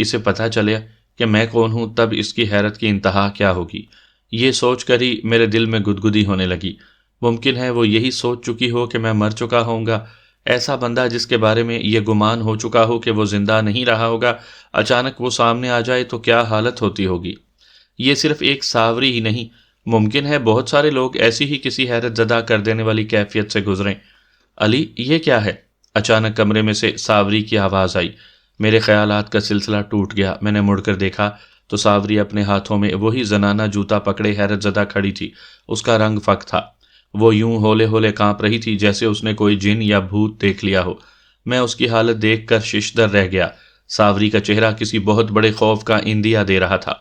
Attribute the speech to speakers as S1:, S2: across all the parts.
S1: اسے پتہ چلے کہ میں کون ہوں تب اس کی حیرت کی انتہا کیا ہوگی۔ یہ سوچ کر ہی میرے دل میں گدگدی ہونے لگی۔ ممکن ہے وہ یہی سوچ چکی ہو کہ میں مر چکا ہوں گا۔ ایسا بندہ جس کے بارے میں یہ گمان ہو چکا ہو کہ وہ زندہ نہیں رہا ہوگا، اچانک وہ سامنے آ جائے تو کیا حالت ہوتی ہوگی۔ یہ صرف ایک ساوری ہی نہیں، ممکن ہے بہت سارے لوگ ایسی ہی کسی حیرت زدہ کر دینے والی کیفیت سے گزریں۔ علی، یہ کیا ہے؟ اچانک کمرے میں سے ساوری کی آواز آئی۔ میرے خیالات کا سلسلہ ٹوٹ گیا۔ میں نے مڑ کر دیکھا تو ساوری اپنے ہاتھوں میں وہی زنانہ جوتا پکڑے حیرت زدہ کھڑی تھی۔ اس کا رنگ فک تھا۔ وہ یوں ہولے ہولے کانپ رہی تھی جیسے اس نے کوئی جن یا بھوت دیکھ لیا ہو۔ میں اس کی حالت دیکھ کر ششدر رہ گیا۔ ساوری کا چہرہ کسی بہت بڑے خوف کا اندیا دے رہا تھا۔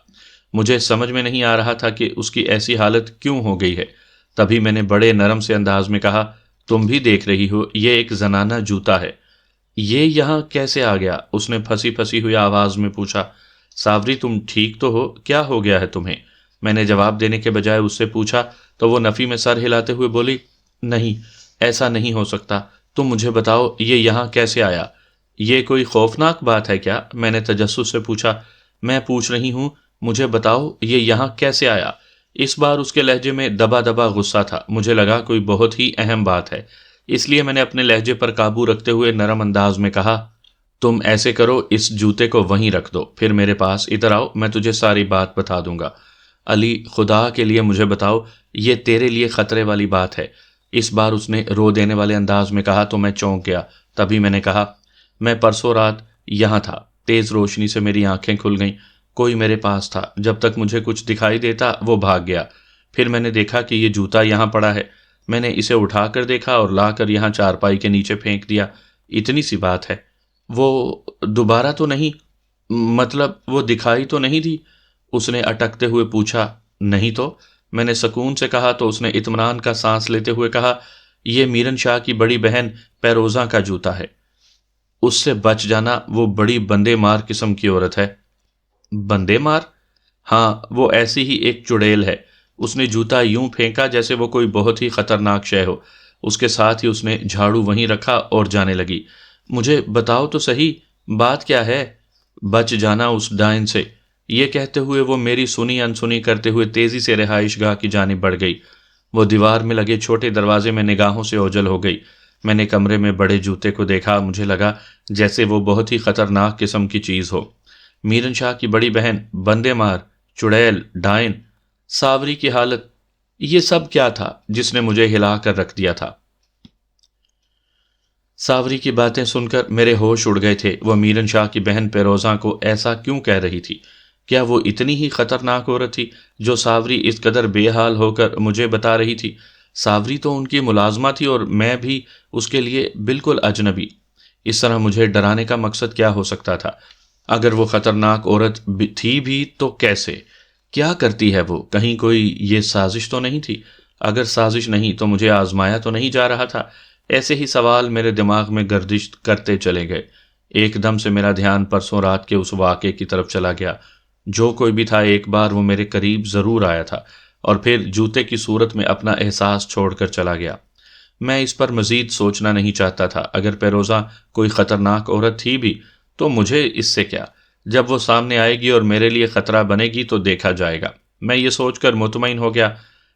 S1: مجھے سمجھ میں نہیں آ رہا تھا کہ اس کی ایسی حالت کیوں ہو گئی ہے۔ تبھی میں نے بڑے نرم سے انداز میں کہا، تم بھی دیکھ رہی ہو، یہ ایک زنانہ جوتا ہے۔ یہ یہاں کیسے آ گیا؟ اس نے پھنسی پھنسی ہوئی آواز میں پوچھا۔ ساوری، تم ٹھیک تو ہو؟ کیا ہو گیا ہے تمہیں؟ میں نے جواب دینے کے بجائے اس سے پوچھا تو وہ نفی میں سر ہلاتے ہوئے بولی، نہیں، ایسا نہیں ہو سکتا، تم مجھے بتاؤ یہ یہاں کیسے آیا؟ یہ کوئی خوفناک بات ہے کیا؟ میں نے تجسس سے پوچھا۔ میں پوچھ رہی ہوں، مجھے بتاؤ یہ یہاں کیسے آیا؟ اس بار اس کے لہجے میں دبا دبا غصہ تھا۔ مجھے لگا کوئی بہت ہی اہم بات ہے، اس لیے میں نے اپنے لہجے پر قابو رکھتے ہوئے نرم انداز میں کہا، تم ایسے کرو، اس جوتے کو وہیں رکھ دو، پھر میرے پاس ادھر آؤ، میں تجھے ساری بات بتا دوں گا۔ علی، خدا کے لیے مجھے بتاؤ، یہ تیرے لیے خطرے والی بات ہے۔ اس بار اس نے رو دینے والے انداز میں کہا تو میں چونک گیا۔ تبھی میں نے کہا، میں پرسوں رات یہاں تھا، تیز روشنی سے میری آنکھیں کھل گئیں، کوئی میرے پاس تھا، جب تک مجھے کچھ دکھائی دیتا وہ بھاگ گیا۔ پھر میں نے دیکھا کہ یہ جوتا یہاں پڑا ہے، میں نے اسے اٹھا کر دیکھا اور لا کر یہاں چارپائی کے نیچے پھینک دیا۔ اتنی سی بات ہے۔ وہ دوبارہ تو نہیں، مطلب وہ دکھائی تو نہیں دی؟ اس نے اٹکتے ہوئے پوچھا۔ نہیں تو، میں نے سکون سے کہا تو اس نے اطمینان کا سانس لیتے ہوئے کہا، یہ میرن شاہ کی بڑی بہن پیروزہ کا جوتا ہے، اس سے بچ جانا، وہ بڑی بندے مار قسم کی عورت ہے۔ بندے مار؟ ہاں، وہ ایسی ہی ایک چڑیل ہے۔ اس نے جوتا یوں پھینکا جیسے وہ کوئی بہت ہی خطرناک شے ہو۔ اس کے ساتھ ہی اس نے جھاڑو وہیں رکھا اور جانے لگی۔ مجھے بتاؤ تو صحیح، بات کیا ہے؟ بچ جانا اس ڈائن سے۔ یہ کہتے ہوئے وہ میری سنی انسنی کرتے ہوئے تیزی سے رہائش گاہ کی جانب بڑھ گئی۔ وہ دیوار میں لگے چھوٹے دروازے میں نگاہوں سے اوجھل ہو گئی۔ میں نے کمرے میں بڑے جوتے کو دیکھا، مجھے لگا جیسے وہ بہت ہی خطرناک قسم کی چیز ہو۔ میرن شاہ کی بڑی بہن، بندے مار، چڑیل، ڈائن، ساوری کی حالت، یہ سب کیا تھا جس نے مجھے ہلا کر رکھ دیا تھا؟ ساوری کی باتیں سن کر میرے ہوش اڑ گئے تھے۔ وہ میرن شاہ کی بہن پیروزہ کو ایسا کیوں کہہ رہی تھی؟ کیا وہ اتنی ہی خطرناک عورت تھی جو ساوری اس قدر بے حال ہو کر مجھے بتا رہی تھی؟ ساوری تو ان کی ملازمہ تھی اور میں بھی اس کے لیے بالکل اجنبی۔ اس طرح مجھے ڈرانے کا مقصد کیا ہو سکتا تھا؟ اگر وہ خطرناک عورت تھی بھی تو کیسے؟ کیا کرتی ہے وہ؟ کہیں کوئی یہ سازش تو نہیں تھی؟ اگر سازش نہیں تو مجھے آزمایا تو نہیں جا رہا تھا؟ ایسے ہی سوال میرے دماغ میں گردش کرتے چلے گئے۔ ایک دم سے میرا دھیان پرسوں رات کے اس واقعے کی طرف چلا گیا۔ جو کوئی بھی تھا، ایک بار وہ میرے قریب ضرور آیا تھا اور پھر جوتے کی صورت میں اپنا احساس چھوڑ کر چلا گیا۔ میں اس پر مزید سوچنا نہیں چاہتا تھا۔ اگر پیروزہ کوئی خطرناک عورت تھی بھی تو مجھے اس سے کیا؟ جب وہ سامنے آئے گی اور میرے لیے خطرہ بنے گی تو دیکھا جائے گا۔ میں یہ سوچ کر مطمئن ہو گیا۔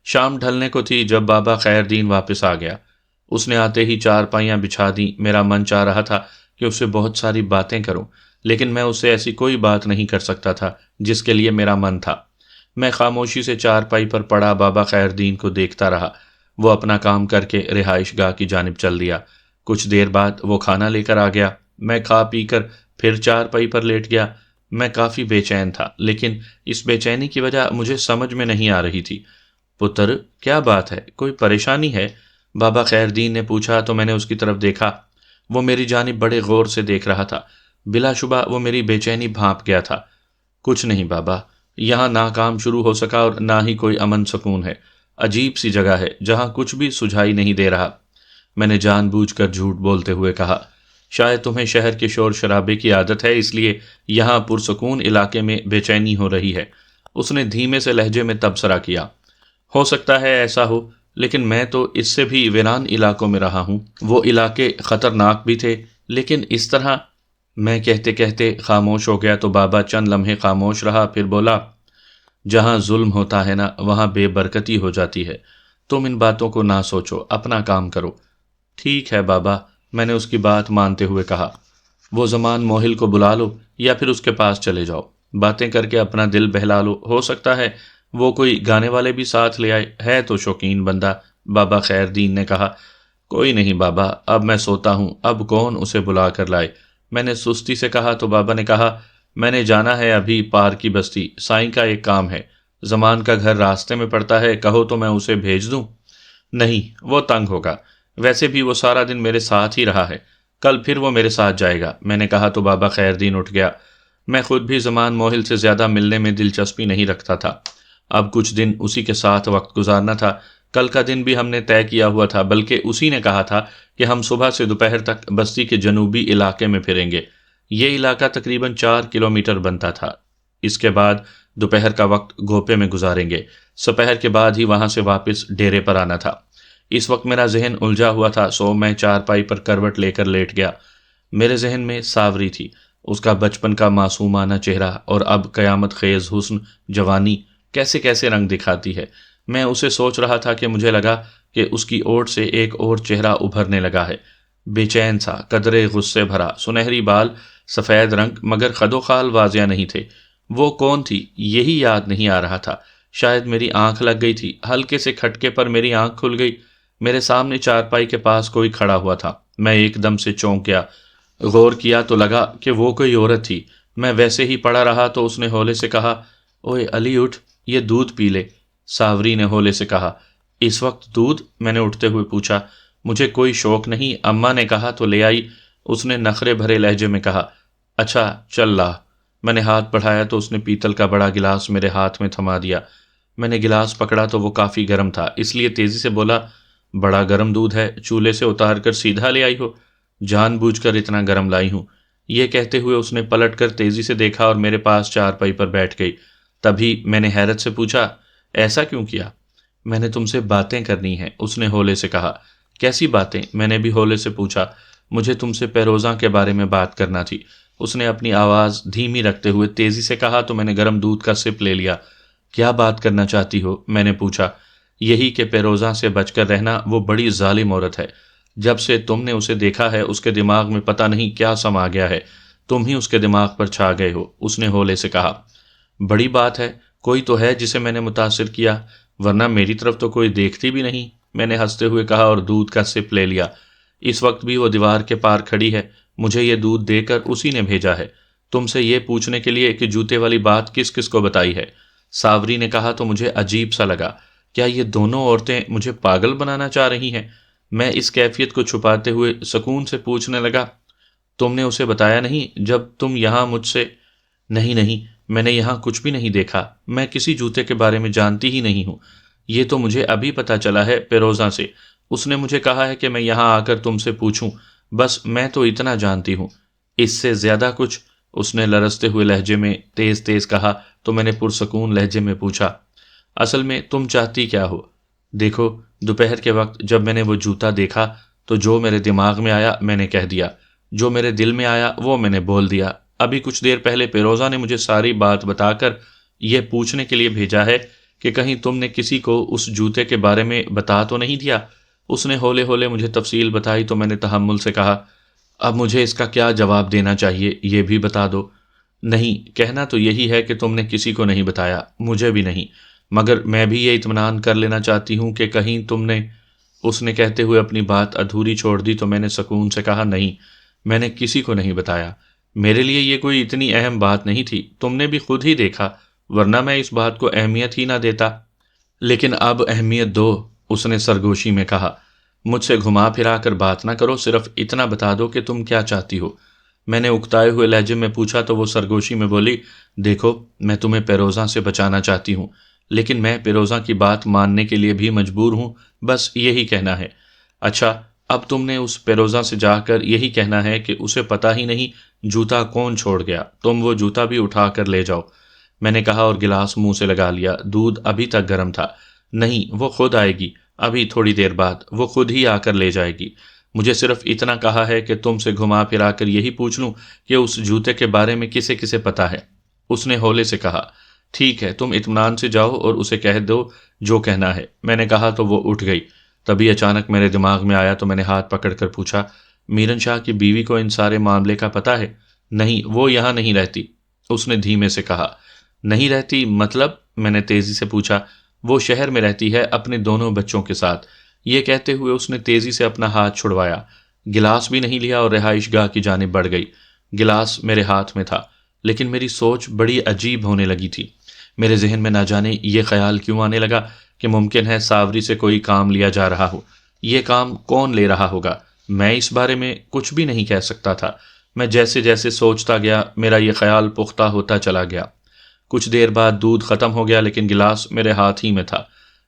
S1: شام ڈھلنے کو تھی جب بابا خیر دین واپس آ گیا۔ اس نے آتے ہی چارپائیاں بچھا دیں۔ میرا من چاہ رہا تھا کہ اس سے بہت ساری باتیں کروں، لیکن میں اس سے ایسی کوئی بات نہیں کر سکتا تھا جس کے لیے میرا من تھا۔ میں خاموشی سے چارپائی پر پڑا بابا خیر دین کو دیکھتا رہا۔ وہ اپنا کام کر کے رہائش گاہ کی جانب چل دیا۔ کچھ دیر بعد وہ کھانا لے کر آ گیا۔ میں کھا پی کر پھر چارپائی پر لیٹ گیا۔ میں کافی بے چین تھا، لیکن اس بے چینی کی وجہ مجھے سمجھ میں نہیں آ رہی تھی۔ پتر، کیا بات ہے؟ کوئی پریشانی ہے؟ بابا خیر دین نے پوچھا تو میں نے اس کی طرف دیکھا۔ وہ میری جانب بڑے غور سے دیکھ رہا تھا۔ بلا شبہ وہ میری بے چینی بھانپ گیا تھا۔ کچھ نہیں بابا، یہاں نہ کام شروع ہو سکا اور نہ ہی کوئی امن سکون ہے۔ عجیب سی جگہ ہے جہاں کچھ بھی سجھائی نہیں دے رہا۔ میں نے جان بوجھ کر جھوٹ بولتے ہوئے کہا، شاید تمہیں شہر کے شور شرابے کی عادت ہے، اس لیے یہاں پرسکون علاقے میں بے چینی ہو رہی ہے۔ اس نے دھیمے سے لہجے میں تبصرہ کیا۔ ہو سکتا ہے ایسا ہو، لیکن میں تو اس سے بھی ویران علاقوں میں رہا ہوں۔ وہ علاقے خطرناک بھی تھے، لیکن اس طرح میں کہتے کہتے خاموش ہو گیا تو بابا چند لمحے خاموش رہا، پھر بولا، جہاں ظلم ہوتا ہے نا وہاں بے برکتی ہو جاتی ہے، تم ان باتوں کو نہ سوچو، اپنا کام کرو۔ ٹھیک ہے بابا، میں نے اس کی بات مانتے ہوئے کہا، وہ زمان موہل کو بلا لو یا پھر اس کے پاس چلے جاؤ، باتیں کر کے اپنا دل بہلا لو، ہو سکتا ہے وہ کوئی گانے والے بھی ساتھ لے آئے، ہے تو شوقین بندہ۔ بابا خیر دین نے کہا، کوئی نہیں بابا، اب میں سوتا ہوں، اب کون اسے بلا کر لائے؟ میں نے سستی سے کہا تو بابا نے کہا، میں نے جانا ہے ابھی پار کی بستی، سائیں کا ایک کام ہے، زمان کا گھر راستے میں پڑتا ہے، کہو تو میں اسے بھیج دوں؟ نہیں، وہ تنگ ہوگا، ویسے بھی وہ سارا دن میرے ساتھ ہی رہا ہے، کل پھر وہ میرے ساتھ جائے گا، میں نے کہا تو بابا خیر دین اٹھ گیا۔ میں خود بھی زمان موہل سے زیادہ ملنے میں دلچسپی نہیں رکھتا تھا، اب کچھ دن اسی کے ساتھ وقت گزارنا تھا، کل کا دن بھی ہم نے طے کیا ہوا تھا، بلکہ اسی نے کہا تھا کہ ہم صبح سے دوپہر تک بستی کے جنوبی علاقے میں پھریں گے۔ یہ علاقہ تقریباً 4 کلومیٹر بنتا تھا۔ اس کے بعد دوپہر کا وقت گھوپے میں گزاریں گے، سپہر کے بعد ہی وہاں سے واپس ڈیرے پر آنا تھا۔ اس وقت میرا ذہن الجھا ہوا تھا، سو میں چارپائی پر کروٹ لے کر لیٹ گیا۔ میرے ذہن میں ساوری تھی، اس کا بچپن کا معصومانہ چہرہ، اور اب قیامت خیز حسن جوانی کیسے کیسے رنگ دکھاتی ہے۔ میں اسے سوچ رہا تھا کہ مجھے لگا کہ اس کی اوٹ سے ایک اور چہرہ ابھرنے لگا ہے، بے چین سا، قدرے غصے بھرا، سنہری بال، سفید رنگ، مگر خد و خال واضح نہیں تھے۔ وہ کون تھی یہی یاد نہیں آ رہا تھا۔ شاید میری آنکھ لگ گئی تھی، ہلکے سے کھٹکے پر میری آنکھ کھل گئی۔ میرے سامنے چارپائی کے پاس کوئی کھڑا ہوا تھا، میں ایک دم سے چونک گیا، غور کیا تو لگا کہ وہ کوئی عورت تھی۔ میں ویسے ہی پڑا رہا تو اس نے ہولے سے کہا، اوئے علی اٹھ، یہ دودھ پی لے۔ ساوری نے ہولے سے کہا، اس وقت دودھ؟ میں نے اٹھتے ہوئے پوچھا، مجھے کوئی شوق نہیں، اماں نے کہا تو لے آئی۔ اس نے نخرے بھرے لہجے میں کہا، اچھا چل لا۔ میں نے ہاتھ بڑھایا تو اس نے پیتل کا بڑا گلاس میرے ہاتھ میں تھما دیا۔ میں نے گلاس پکڑا تو وہ کافی گرم تھا، اس لیے تیزی سے بولا، بڑا گرم دودھ ہے، چولہے سے اتار کر سیدھا لے آئی ہو؟ جان بوجھ کر اتنا گرم لائی ہوں۔ یہ کہتے ہوئے اس نے پلٹ کر تیزی سے دیکھا اور میرے پاس چارپائی پر بیٹھ گئی۔ تبھی میں نے حیرت سے پوچھا، ایسا کیوں کیا؟ میں نے تم سے باتیں کرنی ہیں، اس نے ہولے سے کہا۔ کیسی باتیں؟ میں نے بھی ہولے سے پوچھا۔ مجھے تم سے پیروزاں کے بارے میں بات کرنا تھی، اس نے اپنی آواز دھیمی رکھتے ہوئے تیزی سے کہا تو میں نے گرم دودھ کا سپ لے لیا۔ کیا بات کرنا چاہتی ہو؟ میں نے پوچھا۔ یہی کہ پیروزاں سے بچ کر رہنا، وہ بڑی ظالم عورت ہے، جب سے تم نے اسے دیکھا ہے اس کے دماغ میں پتہ نہیں کیا سما گیا ہے، تم ہی اس کے دماغ پر چھا گئے ہو، اس نے ہولے سے کہا۔ بڑی بات ہے، کوئی تو ہے جسے میں نے متاثر کیا، ورنہ میری طرف تو کوئی دیکھتی بھی نہیں، میں نے ہنستے ہوئے کہا اور دودھ کا سپ لے لیا۔ اس وقت بھی وہ دیوار کے پار کھڑی ہے، مجھے یہ دودھ دے کر اسی نے بھیجا ہے، تم سے یہ پوچھنے کے لیے کہ جوتے والی بات کس کس کو بتائی ہے۔ ساوری نے کہا تو مجھے عجیب سا لگا، کیا یہ دونوں عورتیں مجھے پاگل بنانا چاہ رہی ہیں؟ میں اس کیفیت کو چھپاتے ہوئے سکون سے پوچھنے لگا، تم نے اسے بتایا نہیں جب تم یہاں مجھ سے؟ نہیں نہیں، میں نے یہاں کچھ بھی نہیں دیکھا، میں کسی جوتے کے بارے میں جانتی ہی نہیں ہوں، یہ تو مجھے ابھی پتہ چلا ہے پیروزاں سے، اس نے مجھے کہا ہے کہ میں یہاں آ کر تم سے پوچھوں، بس میں تو اتنا جانتی ہوں، اس سے زیادہ کچھ؟ اس نے لرزتے ہوئے لہجے میں تیز تیز کہا تو میں نے پرسکون لہجے میں پوچھا، اصل میں تم چاہتی کیا ہو؟ دیکھو، دوپہر کے وقت جب میں نے وہ جوتا دیکھا تو جو میرے دماغ میں آیا میں نے کہہ دیا، جو میرے دل میں آیا وہ میں نے بول دیا۔ ابھی کچھ دیر پہلے پیروزہ نے مجھے ساری بات بتا کر یہ پوچھنے کے لیے بھیجا ہے کہ کہیں تم نے کسی کو اس جوتے کے بارے میں بتا تو نہیں دیا۔ اس نے ہولے ہولے مجھے تفصیل بتائی تو میں نے تحمل سے کہا، اب مجھے اس کا کیا جواب دینا چاہیے یہ بھی بتا دو۔ نہیں، کہنا تو یہی ہے کہ تم نے کسی کو نہیں بتایا، مجھے بھی نہیں، مگر میں بھی یہ اطمینان کر لینا چاہتی ہوں کہ کہیں تم نے۔ اس نے کہتے ہوئے اپنی بات ادھوری چھوڑ دی تو میں نے سکون سے کہا، نہیں، میں نے کسی کو نہیں بتایا، میرے لیے یہ کوئی اتنی اہم بات نہیں تھی، تم نے بھی خود ہی دیکھا، ورنہ میں اس بات کو اہمیت ہی نہ دیتا۔ لیکن اب اہمیت دو، اس نے سرگوشی میں کہا، مجھ سے گھما پھرا کر بات نہ کرو، صرف اتنا بتا دو کہ تم کیا چاہتی ہو۔ میں نے اکتائے ہوئے لہجے میں پوچھا تو وہ سرگوشی میں بولی، دیکھو، میں تمہیں پیروزاں سے بچانا چاہتی ہوں، لیکن میں پیروزاں کی بات ماننے کے لیے بھی مجبور ہوں، بس یہی کہنا ہے۔ اچھا، اب تم نے اس پیروزاں سے جا کر یہی کہنا ہے کہ اسے پتہ ہی نہیں جوتا کون چھوڑ گیا، تم وہ جوتا بھی اٹھا کر لے جاؤ۔ میں نے کہا اور گلاس منہ سے لگا لیا، دودھ ابھی تک گرم تھا۔ نہیں، وہ خود آئے گی، ابھی تھوڑی دیر بعد وہ خود ہی آ کر لے جائے گی۔ مجھے صرف اتنا کہا ہے کہ تم سے گھما پھرا کر یہی پوچھ لوں کہ اس جوتے کے بارے میں کسے کسے پتا ہے۔ اس نے ہولے سے کہا۔ ٹھیک ہے، تم اطمینان سے جاؤ اور اسے کہہ دو جو کہنا ہے۔ میں نے کہا تو وہ اٹھ گئی۔ تبھی اچانک میرے دماغ میں آیا تو میں نے ہاتھ پکڑ کر پوچھا، میرن شاہ کی بیوی کو ان سارے معاملے کا پتہ ہے؟ نہیں، وہ یہاں نہیں رہتی۔ اس نے دھیمے سے کہا۔ نہیں رہتی مطلب؟ میں نے تیزی سے پوچھا۔ وہ شہر میں رہتی ہے اپنے دونوں بچوں کے ساتھ۔ یہ کہتے ہوئے اس نے تیزی سے اپنا ہاتھ چھڑوایا، گلاس بھی نہیں لیا اور رہائش گاہ کی جانب بڑھ گئی۔ گلاس میرے ہاتھ میں تھا، لیکن میری سوچ بڑی عجیب ہونے لگی تھی۔ میرے ذہن میں نہ جانے یہ خیال کیوں آنے لگا کہ ممکن ہے ساوری سے کوئی کام لیا جا رہا ہو۔ یہ کام کون لے رہا ہوگا؟ میں اس بارے میں کچھ بھی نہیں کہہ سکتا تھا۔ میں جیسے جیسے سوچتا گیا میرا یہ خیال پختہ ہوتا چلا گیا۔ کچھ دیر بعد دودھ ختم ہو گیا، لیکن گلاس میرے ہاتھ ہی میں تھا۔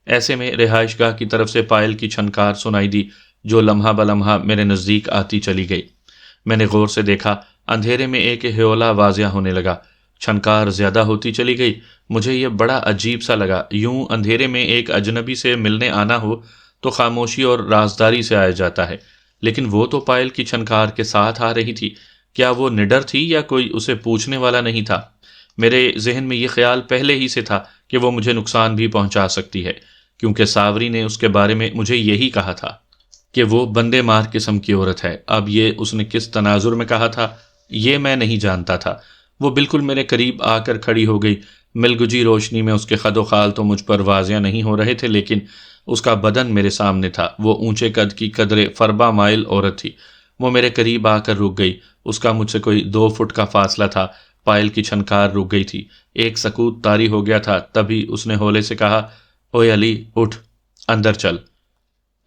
S1: ایسے میں رہائش گاہ کی طرف سے پائل کی چھنکار سنائی دی، جو لمحہ بلمحہ میرے نزدیک آتی چلی گئی۔ میں نے غور سے دیکھا، اندھیرے میں ایک ہیولا واضح ہونے لگا۔ چھنکار زیادہ ہوتی چلی گئی۔ مجھے یہ بڑا عجیب سا لگا۔ یوں اندھیرے میں ایک اجنبی سے ملنے آنا ہو تو خاموشی اور رازداری سے آیا جاتا ہے، لیکن وہ تو پائل کی چھنکار کے ساتھ آ رہی تھی۔ کیا وہ نڈر تھی یا کوئی اسے پوچھنے والا نہیں تھا؟ میرے ذہن میں یہ خیال پہلے ہی سے تھا کہ وہ مجھے نقصان بھی پہنچا سکتی ہے، کیونکہ ساوری نے اس کے بارے میں مجھے یہی کہا تھا کہ وہ بندے مار قسم کی عورت ہے۔ اب یہ اس نے کس تناظر میں کہا تھا یہ میں نہیں جانتا تھا۔ وہ بالکل میرے قریب آ کر کھڑی ہو گئی۔ ملگجی روشنی میں اس کے خد و خال تو مجھ پر واضح نہیں ہو رہے تھے، لیکن اس کا بدن میرے سامنے تھا۔ وہ اونچے قد کی قدرے فربا مائل عورت تھی۔ وہ میرے قریب آ کر رک گئی۔ اس کا مجھ سے کوئی 2 فٹ کا فاصلہ تھا۔ پائل کی چھنکار رک گئی تھی۔ ایک سکوت طاری ہو گیا تھا۔ تبھی اس نے ہولے سے کہا، اوے علی، اٹھ، اندر چل۔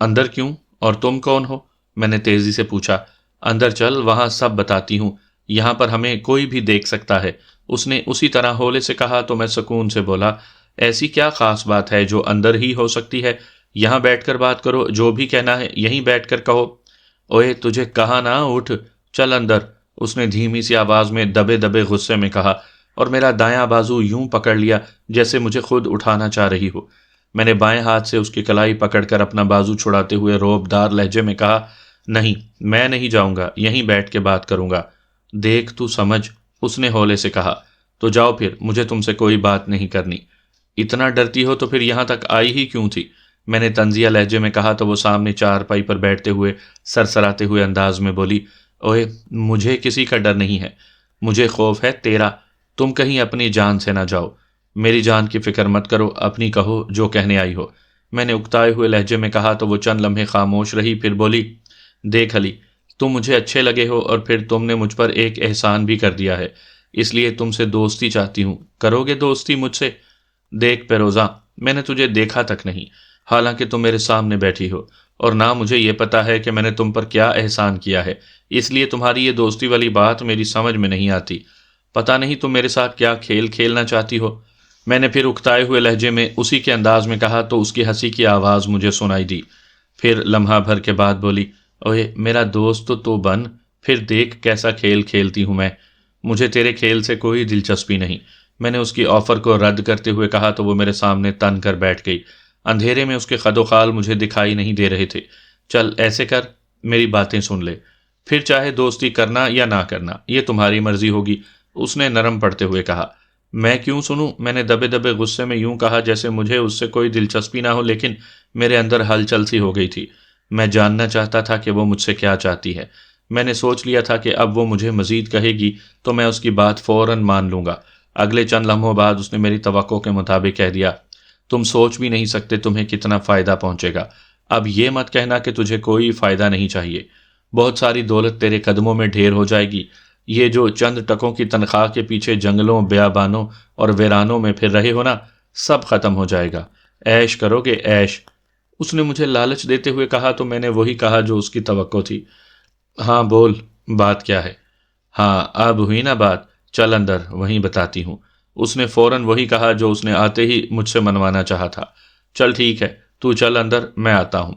S1: اندر کیوں؟ اور تم کون ہو؟ میں نے تیزی سے پوچھا۔ اندر چل، وہاں سب بتاتی ہوں۔ یہاں پر ہمیں کوئی بھی دیکھ سکتا ہے۔ اس نے اسی طرح ہولے سے کہا تو میں سکون سے بولا، ایسی کیا خاص بات ہے جو اندر ہی ہو سکتی ہے؟ یہاں بیٹھ کر بات کرو، جو بھی کہنا ہے یہیں بیٹھ کر کہو۔ اوے، تجھے کہا نا اٹھ، چل اندر، اس نے دھیمی سی آواز میں دبے دبے غصے میں کہا، اور میرا دایاں بازو یوں پکڑ لیا جیسے مجھے خود اٹھانا چاہ رہی ہو۔ میں نے بائیں ہاتھ سے اس کی کلائی پکڑ کر اپنا بازو چھڑاتے ہوئے روب دار لہجے میں کہا، نہیں، میں نہیں جاؤں گا، یہیں بیٹھ کے بات کروں گا۔ دیکھ تو سمجھ، اس نے ہولے سے کہا، تو جاؤ پھر، مجھے تم سے کوئی بات نہیں کرنی۔ اتنا ڈرتی ہو تو پھر یہاں تک آئی ہی کیوں تھی؟ میں نے طنزیہ لہجے میں کہا تو وہ سامنے چارپائی پر بیٹھتے ہوئے سرسراتے ہوئے انداز میں بولی، اوے، مجھے کسی کا ڈر نہیں ہے، مجھے خوف ہے تیرا۔ تم کہیں اپنی جان سے نہ جاؤ۔ میری جان کی فکر مت کرو، اپنی کہو جو کہنے آئی ہو۔ میں نے اکتائے ہوئے لہجے میں کہا تو وہ چند لمحے خاموش رہی، پھر بولی، دیکھ علی، تم مجھے اچھے لگے ہو اور پھر تم نے مجھ پر ایک احسان بھی کر دیا ہے، اس لیے تم سے دوستی چاہتی ہوں۔ کرو گے دوستی مجھ سے؟ دیکھ پیروزہ، میں نے تجھے دیکھا تک نہیں، حالانکہ تم میرے سامنے بیٹھی ہو، اور نہ مجھے یہ پتا ہے کہ میں نے تم پر کیا احسان کیا ہے، اس لیے تمہاری یہ دوستی والی بات میری سمجھ میں نہیں آتی۔ پتہ نہیں تم میرے ساتھ کیا کھیل کھیلنا چاہتی ہو؟ میں نے پھر اکتائے ہوئے لہجے میں اسی کے انداز میں کہا تو اس کی ہنسی کی آواز مجھے سنائی دی۔ پھر لمحہ بھر کے بعد بولی، اوے، میرا دوست تو بن، پھر دیکھ کیسا کھیل کھیلتی ہوں میں۔ مجھے تیرے کھیل سے کوئی دلچسپی نہیں۔ میں نے اس کی آفر کو رد کرتے ہوئے کہا تو وہ میرے سامنے تن کر بیٹھ گئی۔ اندھیرے میں اس کے خد و خال مجھے دکھائی نہیں دے رہے تھے۔ چل ایسے کر، میری باتیں سن لے، پھر چاہے دوستی کرنا یا نہ کرنا، یہ تمہاری مرضی ہوگی، اس نے نرم پڑتے ہوئے کہا۔ میں کیوں سنوں؟ میں نے دبے دبے غصے میں یوں کہا جیسے مجھے اس سے کوئی دلچسپی نہ ہو، لیکن میرے اندر ہلچل سی ہو گئی تھی۔ میں جاننا چاہتا تھا کہ وہ مجھ سے کیا چاہتی ہے۔ میں نے سوچ لیا تھا کہ اب وہ مجھے مزید کہے گی تو میں اس کی بات فوراً مان لوں گا۔ اگلے چند لمحوں بعد اس نے میری توقع کے مطابق کہہ دیا، تم سوچ بھی نہیں سکتے تمہیں کتنا فائدہ پہنچے گا۔ اب یہ مت کہنا کہ تجھے کوئی فائدہ نہیں چاہیے۔ بہت ساری دولت تیرے قدموں میں ڈھیر ہو جائے گی۔ یہ جو چند ٹکوں کی تنخواہ کے پیچھے جنگلوں، بیابانوں اور ویرانوں میں پھر رہے ہو نا، سب ختم ہو جائے گا۔ عیش کرو گے، عیش۔ اس نے مجھے لالچ دیتے ہوئے کہا تو میں نے وہی کہا جو اس کی توقع تھی۔ ہاں بول، بات کیا ہے؟ ہاں، اب ہوئی نا بات، چل اندر، وہیں بتاتی ہوں۔ اس نے فوراً وہی کہا جو اس نے آتے ہی مجھ سے منوانا چاہا تھا۔ چل ٹھیک ہے، تو چل اندر، میں آتا ہوں۔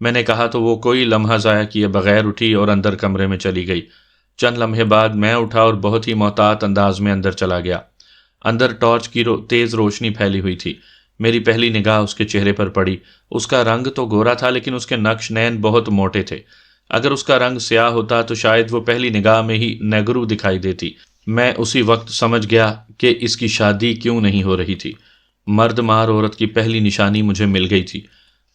S1: میں نے کہا تو وہ کوئی لمحہ ضائع کیے بغیر اٹھی اور اندر کمرے میں چلی گئی۔ چند لمحے بعد میں اٹھا اور بہت ہی محتاط انداز میں اندر چلا گیا۔ اندر ٹارچ کی تیز روشنی پھیلی ہوئی تھی۔ میری پہلی نگاہ اس کے چہرے پر پڑی۔ اس کا رنگ تو گورا تھا، لیکن اس کے نقش نین بہت موٹے تھے۔ اگر اس کا رنگ سیاہ ہوتا تو شاید وہ پہلی نگاہ میں ہی نیگرو دکھائی دیتی۔ میں اسی وقت سمجھ گیا کہ اس کی شادی کیوں نہیں ہو رہی تھی۔ مرد مار عورت کی پہلی نشانی مجھے مل گئی تھی۔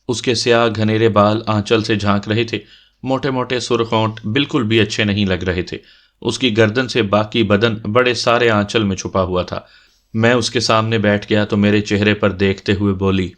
S1: اس کے سیاہ گھنیرے بال آنچل سے جھانک رہے تھے، موٹے موٹے سرخ ہونٹ بالکل بھی اچھے نہیں لگ رہے تھے۔ اس کی گردن سے باقی بدن بڑے سارے آنچل میں چھپا ہوا تھا۔ میں اس کے سامنے بیٹھ گیا تو میرے چہرے پر دیکھتے ہوئے بولی،